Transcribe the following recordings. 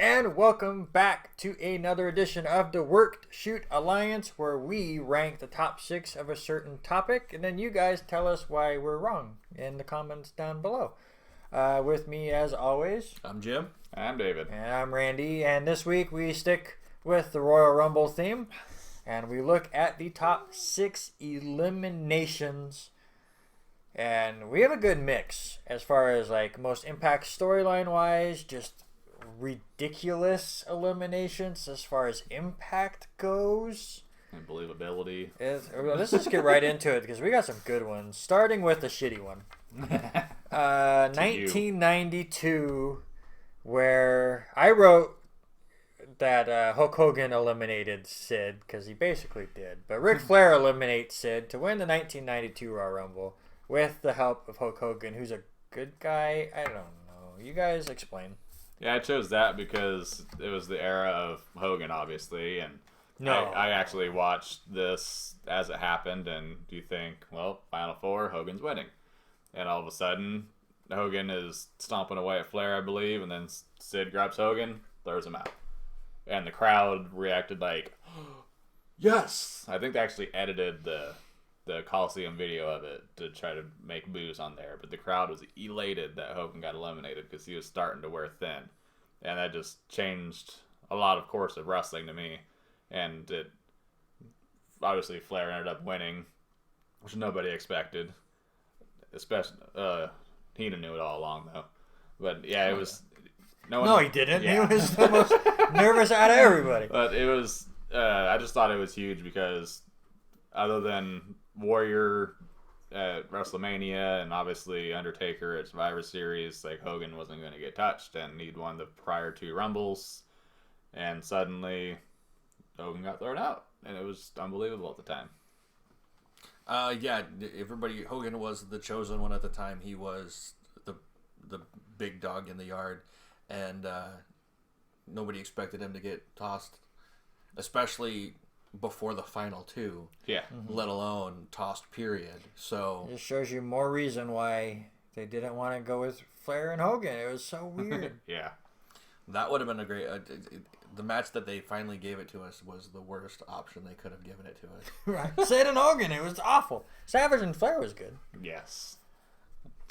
And welcome back to another edition of the Worked Shoot Alliance, where we rank the top 6 of a certain topic, and then you guys tell us why we're wrong in the comments down below. With me, as always, I'm Jim. I'm David. And I'm Randy. And this week we stick with the Royal Rumble theme, and we look at the top 6 eliminations. And we have a good mix as far as like most impact storyline wise, just ridiculous eliminations as far as impact goes. And believability. Let's just get right into it because we got some good ones. Starting with the shitty one. 1992, where I wrote that Hulk Hogan eliminated Sid, because he basically did. But Ric Flair eliminates Sid to win the 1992 Royal Rumble with the help of Hulk Hogan, who's a good guy. I don't know. You guys explain. Yeah, I chose that because it was the era of Hogan, obviously, and I actually watched this as it happened, and you think, well, Final Four, Hogan's winning. And all of a sudden, Hogan is stomping away at Flair, I believe, and then Sid grabs Hogan, throws him out. And the crowd reacted like, yes! I think they actually edited the Coliseum video of it to try to make boos on there, but the crowd was elated that Hogan got eliminated because he was starting to wear thin, and that just changed a lot of course of wrestling to me. And it obviously Flair ended up winning, which nobody expected, especially Heenan knew it all along though. But yeah, it was no, he didn't. Yeah. He was the most nervous out of everybody. But it was I just thought it was huge because other than Warrior at WrestleMania and obviously Undertaker at Survivor Series, like Hogan wasn't going to get touched, and he'd won the prior 2 Rumbles, and suddenly Hogan got thrown out, and it was unbelievable at the time. Hogan was the chosen one at the time. He was the big dog in the yard, and nobody expected him to get tossed, especially before the final 2, let alone tossed, period. So it shows you more reason why they didn't want to go with Flair and Hogan. It was so weird. Yeah, that would have been a great the match that they finally gave it to us was the worst option they could have given it to us. Right, Sid and Hogan, it was awful. Savage and Flair was good. yes,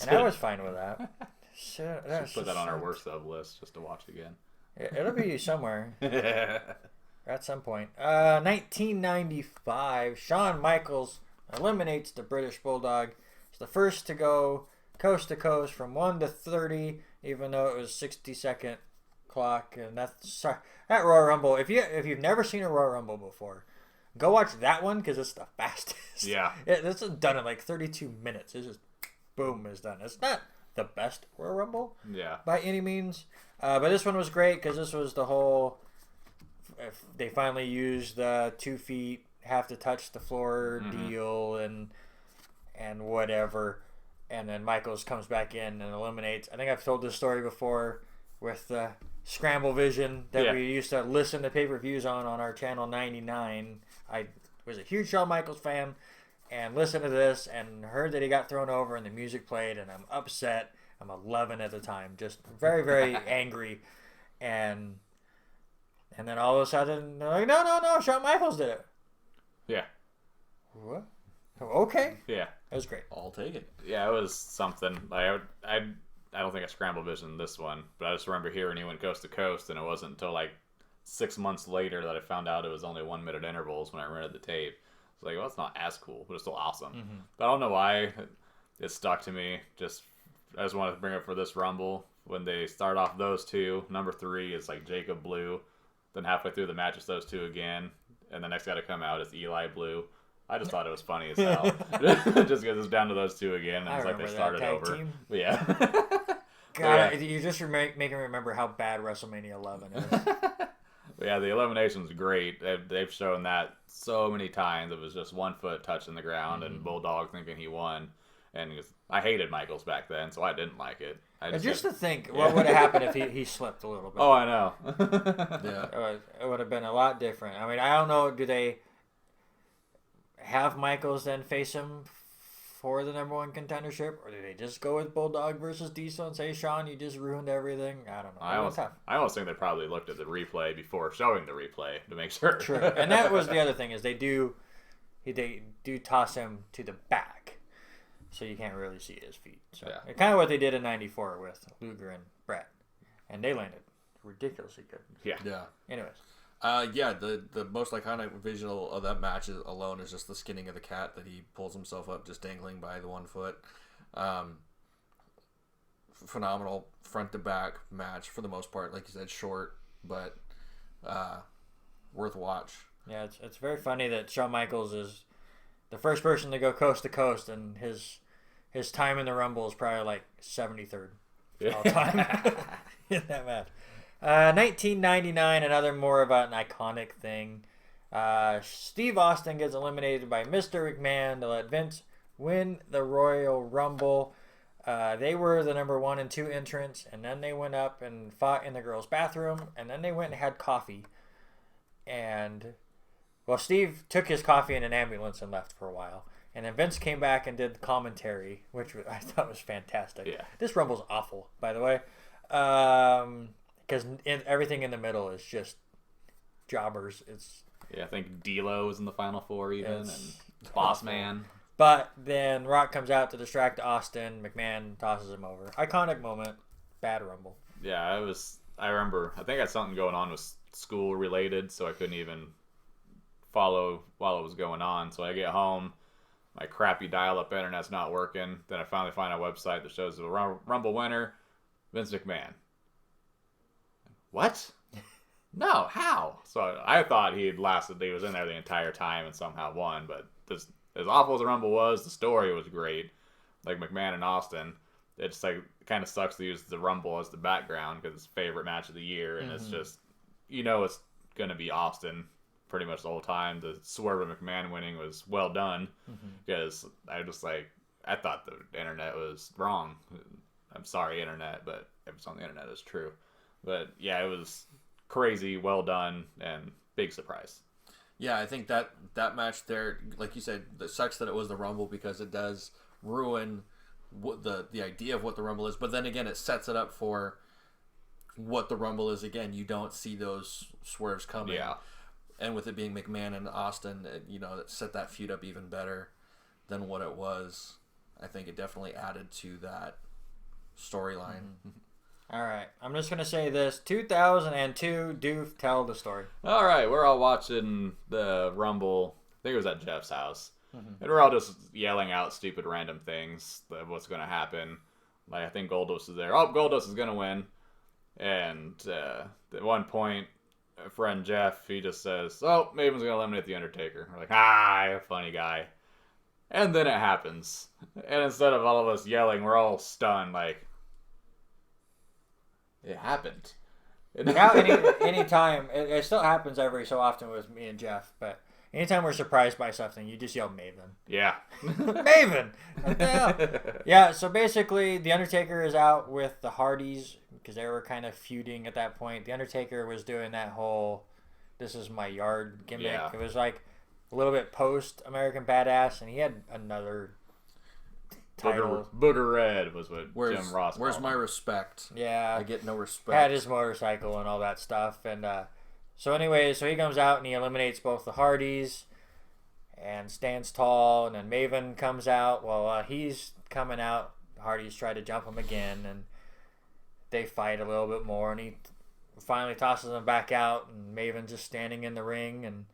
and I was fine with that. Should put that on our worst of list just to watch again. It'll be somewhere. At some point. 1995, Shawn Michaels eliminates the British Bulldog. He's the first to go coast to coast from 1 to 30, even though it was 60-second clock. And that Royal Rumble, if you've never seen a Royal Rumble before, go watch that one because it's the fastest. Yeah. It's done in like 32 minutes. It's just boom, it's done. It's not the best Royal Rumble by any means. But this one was great because this was the whole... If they finally used the 2 feet, have to touch the floor deal and whatever, and then Michaels comes back in and eliminates. I think I've told this story before with the Scramble Vision that we used to listen to pay-per-views on our channel 99. I was a huge Shawn Michaels fan and listened to this and heard that he got thrown over and the music played, and I'm upset. I'm 11 at the time, just very, very angry, and then all of a sudden, they're like, no, Shawn Michaels did it. Yeah. What? Okay. Yeah. That was great. I'll take it. Yeah, it was something. Like I don't think I Scramble Vision this one, but I just remember hearing he went coast to coast, and it wasn't until like 6 months later that I found out it was only 1 minute intervals when I rented the tape. It's like, well, it's not as cool, but it's still awesome. Mm-hmm. But I don't know why it stuck to me. I just wanted to bring it up for this Rumble. When they start off those 2, number 3 is like Jacob Blue. Then halfway through the match, it's those 2 again. And the next guy to come out is Eli Blue. I just thought it was funny as hell. Just because it's down to those 2 again. And it's like they started over. Team. But yeah. God, you just making me remember how bad WrestleMania 11 is. But yeah, the elimination's great. They've shown that so many times. It was just 1 foot touching the ground and Bulldog thinking he won. And I hated Michaels back then, so I didn't like it. Just to think, what would have happened if he slipped a little bit? Oh, I know. Yeah, it would have been a lot different. I mean, I don't know. Do they have Michaels then face him for the #1 contendership, or do they just go with Bulldog versus Diesel and say, Shawn, you just ruined everything? I don't know. I almost think they probably looked at the replay before showing the replay to make sure. True, and that was the other thing is they do toss him to the back, so you can't really see his feet. So kind of what they did in '94 with Luger and Brett, and they landed ridiculously good. Yeah. Anyways. The most iconic visual of that match alone is just the skinning of the cat that he pulls himself up just dangling by the 1 foot. Phenomenal front to back match for the most part. Like you said, short, but worth watch. Yeah, it's very funny that Shawn Michaels is the first person to go coast to coast, and his time in the Rumble is probably like 73rd all time in that match. 1999, another more of an iconic thing. Steve Austin gets eliminated by Mr. McMahon to let Vince win the Royal Rumble. They were the #1 and 2 entrants, and then they went up and fought in the girls' bathroom, and then they went and had coffee. And, well, Steve took his coffee in an ambulance and left for a while. And then Vince came back and did commentary, which I thought was fantastic. Yeah. This Rumble's awful, by the way. Because everything in the middle is just jobbers. I think D-Lo was in the Final Four even, and Boss Man. But then Rock comes out to distract Austin. McMahon tosses him over. Iconic moment. Bad Rumble. Yeah, I remember. I think I had something going on with school related, so I couldn't even follow while it was going on. So I get home, my crappy dial-up internet's not working. Then I finally find a website that shows the Rumble winner, Vince McMahon. What? No, how? So I thought he was in there the entire time and somehow won, but as awful as the Rumble was, the story was great. Like McMahon and Austin, it's like, it kind of sucks to use the Rumble as the background because it's favorite match of the year, and it's just, it's going to be Austin pretty much the whole time. The swerve of McMahon winning was well done because I thought the internet was wrong. I'm sorry, internet, but if it's on the internet, it's true. But yeah, it was crazy, well done, and big surprise. Yeah, I think that match there, like you said, it sucks that it was the Rumble because it does ruin what the idea of what the Rumble is. But then again, it sets it up for what the Rumble is. Again, you don't see those swerves coming. Yeah. And with it being McMahon and Austin, it set that feud up even better than what it was. I think it definitely added to that storyline. All right, I'm just going to say this. 2002, Doof, tell the story. All right, we're all watching the Rumble. I think it was at Jeff's house. And we're all just yelling out stupid random things of what's going to happen. Like, I think Goldust is there. Oh, Goldust is going to win. And at one point, a friend Jeff, he just says, oh, Maven's going to eliminate The Undertaker. We're like, funny guy. And then it happens. And instead of all of us yelling, we're all stunned, like, it happened. Now, anytime, it still happens every so often with me and Jeff, but anytime we're surprised by something, you just yell Maven. Yeah. Maven! What the hell? Yeah, so basically, The Undertaker is out with the Hardys, because they were kind of feuding at that point. The Undertaker was doing that whole, this is my yard gimmick. Yeah. It was like a little bit post-American Badass, and he had another title. Booger Red was what Jim Ross called Where's him. my respect? Yeah. I get no respect. Had his motorcycle and all that stuff. And so he comes out and he eliminates both the Hardys and stands tall. And then Maven comes out. Well, he's coming out. The Hardys try to jump him again. And they fight a little bit more. And he finally tosses him back out. And Maven's just standing in the ring. And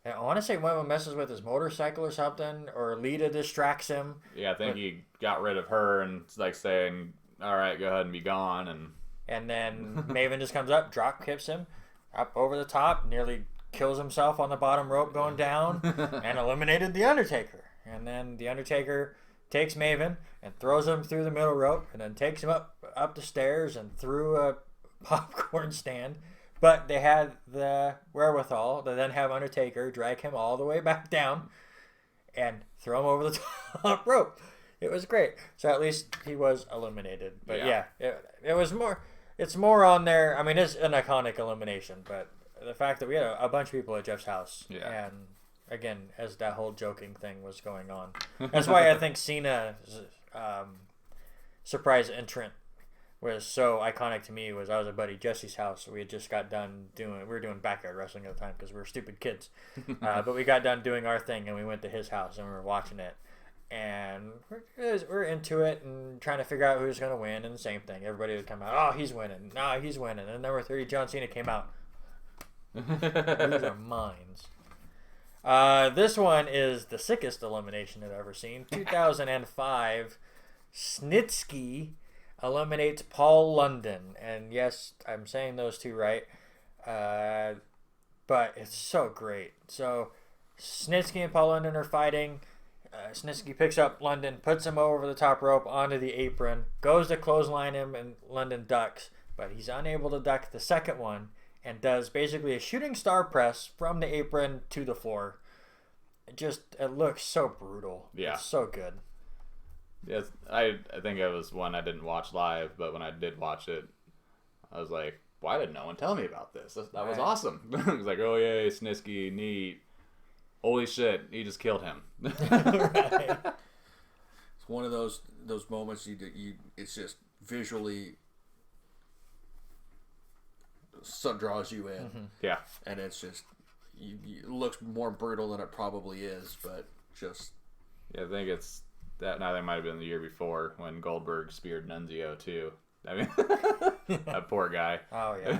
I want to say one of them messes with his motorcycle or something, or Lita distracts him. Yeah, I think he got rid of her and like saying, all right, go ahead and be gone. And then Maven just comes up, drop kicks him up over the top, nearly kills himself on the bottom rope going down, and eliminated The Undertaker. And then The Undertaker takes Maven and throws him through the middle rope, and then takes him up the stairs and through a popcorn stand. But they had the wherewithal to then have Undertaker drag him all the way back down and throw him over the top rope. It was great. So at least he was eliminated. But yeah, it was more. It's more on there. I mean, it's an iconic elimination, but the fact that we had a bunch of people at Jeff's house, and again, as that whole joking thing was going on. That's why I think Cena's surprise entrant was so iconic to me. Was I was at buddy Jesse's house. We had just got done we were doing backyard wrestling at the time because we were stupid kids. But we got done doing our thing and we went to his house and we were watching it. And we're into it and trying to figure out who's going to win. And the same thing. Everybody would come out, oh, he's winning. No, he's winning. And number 30, John Cena came out. Lose our minds. This one is the sickest elimination I've ever seen. 2005, Snitsky eliminates Paul London. And yes, I'm saying those two right. But it's so great. So Snitsky and Paul London are fighting. Snitsky picks up London, puts him over the top rope onto the apron, goes to clothesline him, and London ducks. But he's unable to duck the second one and does basically a shooting star press from the apron to the floor. It looks so brutal. Yeah. It's so good. Yes, I think it was one I didn't watch live, but when I did watch it, I was like, why did no one tell me about this? That was awesome. It was like, oh, yay, Snitsky, neat. Holy shit, he just killed him. Right. It's one of those moments it's just visually so draws you in. Mm-hmm. Yeah. And it's just it looks more brutal than it probably is, but just I think it's that now that might have been the year before when Goldberg speared Nunzio too. I mean that poor guy. Oh yeah.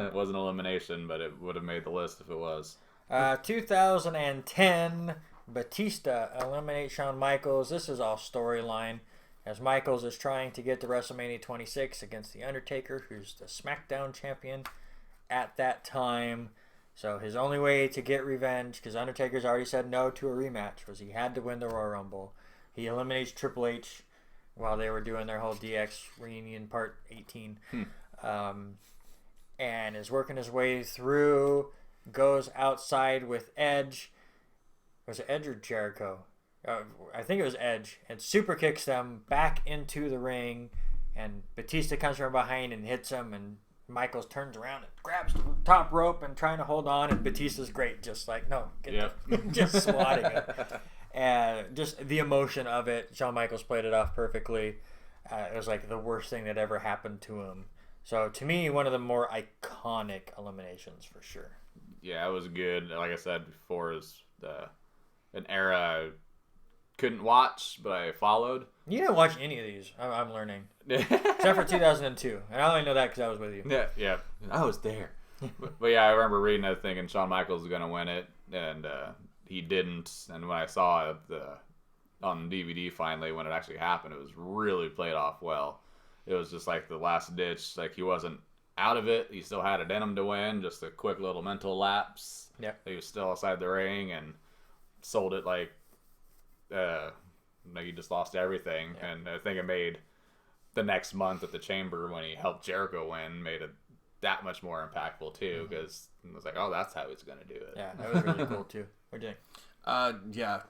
It wasn't elimination, but it would have made the list if it was. 2010, Batista eliminates Shawn Michaels. This is all storyline, as Michaels is trying to get to WrestleMania 26 against The Undertaker, who's the SmackDown champion at that time. So his only way to get revenge, because Undertaker's already said no to a rematch, was he had to win the Royal Rumble. He eliminates Triple H while they were doing their whole DX reunion part 18. And is working his way through, goes outside with Edge. Was it Edge or Jericho? I think it was Edge. And super kicks them back into the ring. And Batista comes from behind and hits him. And Michaels turns around and grabs the top rope and trying to hold on. And Batista's great. Just like, no. Just swatting him. And just the emotion of it. Shawn Michaels played it off perfectly. It was like the worst thing that ever happened to him. So to me, one of the more iconic eliminations for sure. Yeah, it was good. Like I said before, it was an era I couldn't watch, but I followed. You didn't watch any of these, I'm learning. Except for 2002. And I only know that because I was with you. Yeah. I was there. but yeah, I remember reading that thinking Shawn Michaels was going to win it, and he didn't. And when I saw it on DVD finally, when it actually happened, it was really played off well. It was just like the last ditch. Like he wasn't out of it. He still had it in him to win. Just a quick little mental lapse. Yeah. He was still outside the ring and sold it like he just lost everything. Yeah. And I think it made the next month at the Chamber when he helped Jericho win made it that much more impactful too, because it was like, oh, that's how he's going to do it. Yeah, that was really cool too. What do you think? Yeah,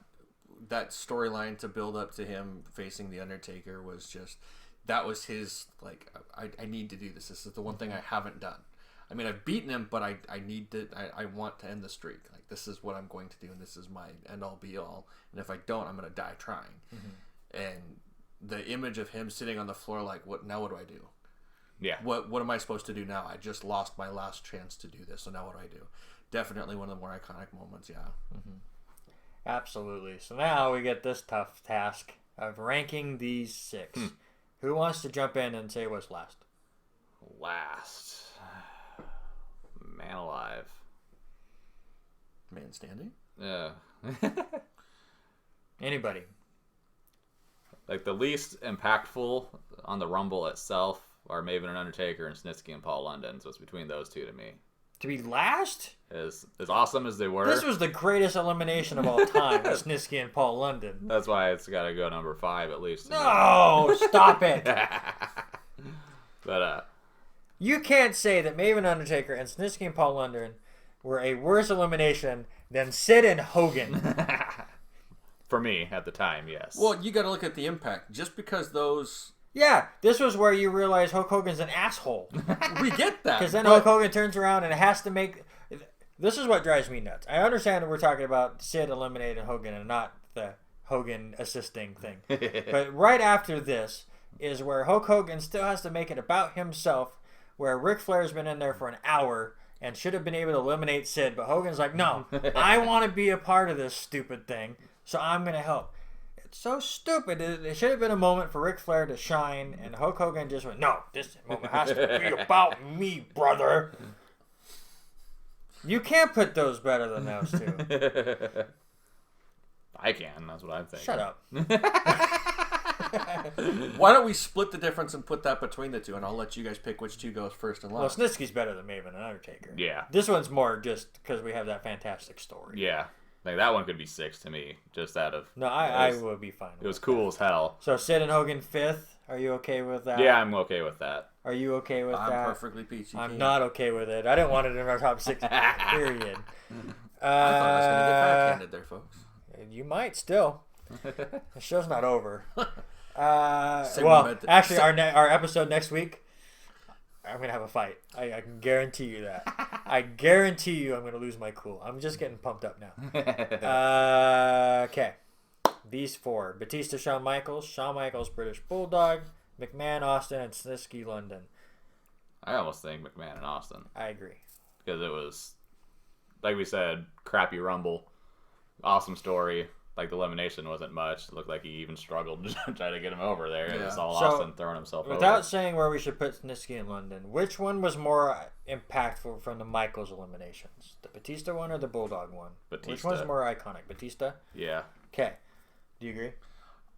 that storyline to build up to him facing The Undertaker was just... That was his, like, I need to do this. This is the one thing I haven't done. I mean, I've beaten him, but I need to, I want to end the streak. Like, this is what I'm going to do, and this is my end-all, be-all. And if I don't, I'm going to die trying. Mm-hmm. And the image of him sitting on the floor like, what do I do? Yeah. What am I supposed to do now? I just lost my last chance to do this, so now what do I do? Definitely one of the more iconic moments, yeah. Mm-hmm. Absolutely. So now we get this tough task of ranking these 6. Who wants to jump in and say what's last? Last. Man alive. Man standing? Yeah. Anybody. Like the least impactful on the Rumble itself are Maven and Undertaker and Snitsky and Paul London. So it's between those two to me. To be last? As awesome as they were. This was the greatest elimination of all time with Snitsky and Paul London. That's why it's got to go number 5 at least. No, stop it. But you can't say that Maven Undertaker and Snitsky and Paul London were a worse elimination than Sid and Hogan. For me, at the time, yes. Well, you got to look at the impact. Just because those... Yeah, this was where you realize Hulk Hogan's an asshole. We get that. Because then Hulk Hogan turns around and has to make... This is what drives me nuts. I understand that we're talking about Sid eliminating Hogan and not the Hogan assisting thing. But right after this is where Hulk Hogan still has to make it about himself, where Ric Flair's been in there for an hour and should have been able to eliminate Sid, but Hogan's like, no, I want to be a part of this stupid thing, so I'm going to help. It's so stupid. It should have been a moment for Ric Flair to shine, and Hulk Hogan just went, no, this moment has to be about me, brother. You can't put those better than those two. I can. That's what I'm thinking. Shut up. Why don't we split the difference and put that between the two, and I'll let you guys pick which two goes first and last. Well, Snitsky's better than Maven and Undertaker. Yeah. This one's more just because we have that fantastic story. Yeah. Like, that one could be 6 to me, just out of... No, I would be fine with it was cool as hell. So Sid and Hogan 5th. Are you okay with that? Yeah, I'm okay with that. Are you okay with that? I'm perfectly peachy. I'm not okay with it. I didn't want it in our top 6, period. I thought I was going to get backhanded there, folks. You might still. The show's not over. Well, actually, our episode next week, I'm going to have a fight. I can guarantee you that. I guarantee you I'm going to lose my cool. I'm just getting pumped up now. Okay. These 4. Batista, Shawn Michaels, British Bulldog, McMahon, Austin, and Snitsky, London. I almost think McMahon and Austin. I agree. Because it was, like we said, crappy Rumble. Awesome story. Like, the elimination wasn't much. It looked like he even struggled to try to get him over there. Yeah. It's all Austin throwing himself over. Without saying where we should put Snitsky and London, which one was more impactful from the Michaels eliminations? The Batista one or the Bulldog one? Batista. Which one's more iconic? Batista? Yeah. Okay. Do you agree?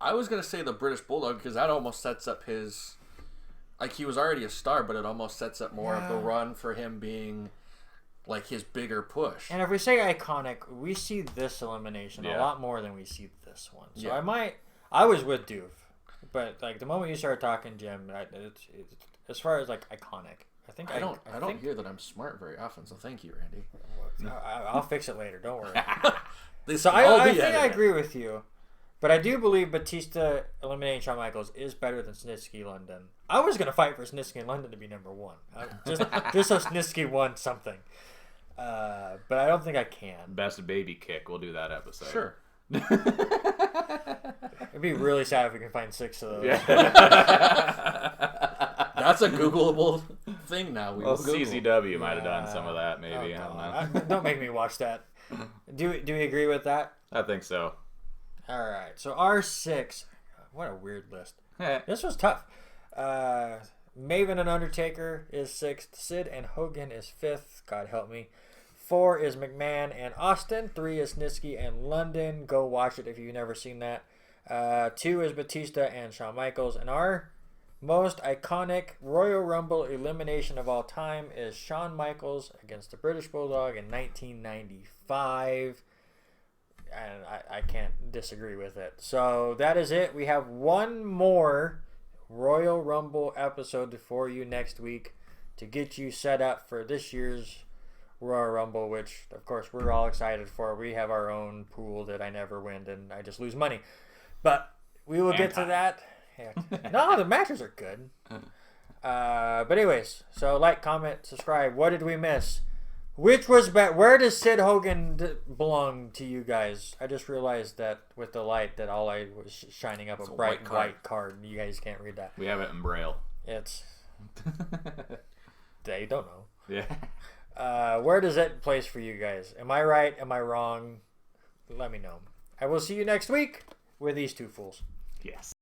I was going to say the British Bulldog because that almost sets up his... Like, he was already a star, but it almost sets up more of the run for him being... like his bigger push. And if we say iconic, we see this elimination a lot more than we see this one. So I was with Doof, but like the moment you started talking, Jim, it's as far as like iconic, I don't hear that I'm smart very often. So thank you, Randy. I'll fix it later. Don't worry. So I think I agree with you, but I do believe Batista eliminating Shawn Michaels is better than Snitsky London. I was gonna fight for Snitsky and London to be number 1, just so Snitsky won something. But I don't think I can. Best baby kick. We'll do that episode. Sure. It'd be really sad if we can find 6 of those. Yeah. That's a Googleable thing now. CZW might have done some of that, maybe. Oh, I don't know. Don't make me watch that. Do we agree with that? I think so. All right. So R6. What a weird list. This was tough. Maven and Undertaker is 6th. Sid and Hogan is 5th. God help me. 4 is McMahon and Austin. 3 is Snitsky and London. Go watch it if you've never seen that. 2 is Batista and Shawn Michaels. And our most iconic Royal Rumble elimination of all time is Shawn Michaels against the British Bulldog in 1995. And I can't disagree with it. So that is it. We have one more Royal Rumble episode for you next week to get you set up for this year's Royal Rumble, which of course we're all excited for. We have our own pool that I never win and I just lose money, but we will get to that. Yeah. No, the matches are good. But anyways, so like, comment, subscribe. What did we miss? Which was better? Where does Sid Hogan belong to you guys? I just realized that with the light that all I was shining up a bright white card. You guys can't read that. We have it in Braille. It's they don't know. Yeah. Where does it place for you guys? Am I right? Am I wrong? Let me know. I will see you next week with these two fools. Yes.